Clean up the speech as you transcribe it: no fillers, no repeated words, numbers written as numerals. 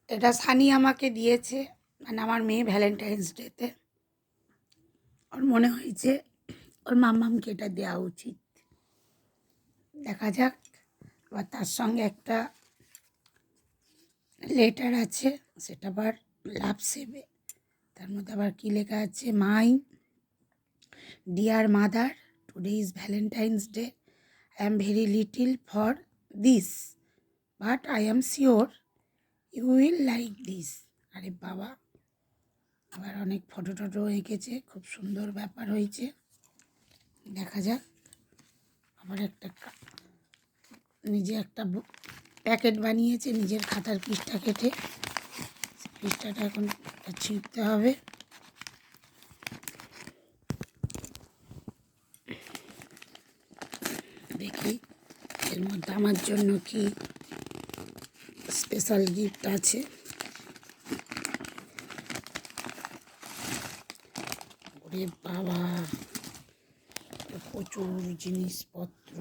এটা সানি আমাকে দিয়েছে, মানে আমার মেয়ে ভ্যালেন্টাইন্স ডেতে ওর মনে হয়েছে ওর মাম্মামকে এটা দেওয়া উচিত। দেখা যাক। আবার তার সঙ্গে একটা লেটার আছে, সেটা আবার লাভ সেবে। তার মধ্যে আবার কী লেখা আছে, my dear mother, today is Valentine's Day. I am very little for this, but I am sure you will like this. আরে বাবা, আবার অনেক ফটো টটো এঁকেছে, খুব সুন্দর ব্যাপার হয়েছে। দেখা যাক। আবার একটা নিজে একটা প্যাকেট বানিয়েছে নিজের খাতার পৃষ্ঠা কেটে। পৃষ্ঠাটা এখন ছিঁড়তে হবে। দেখি এর মধ্যে আমার জন্য কি স্পেশাল গিফট আছে। ওরে বাবা, প্রচুর জিনিসপত্র।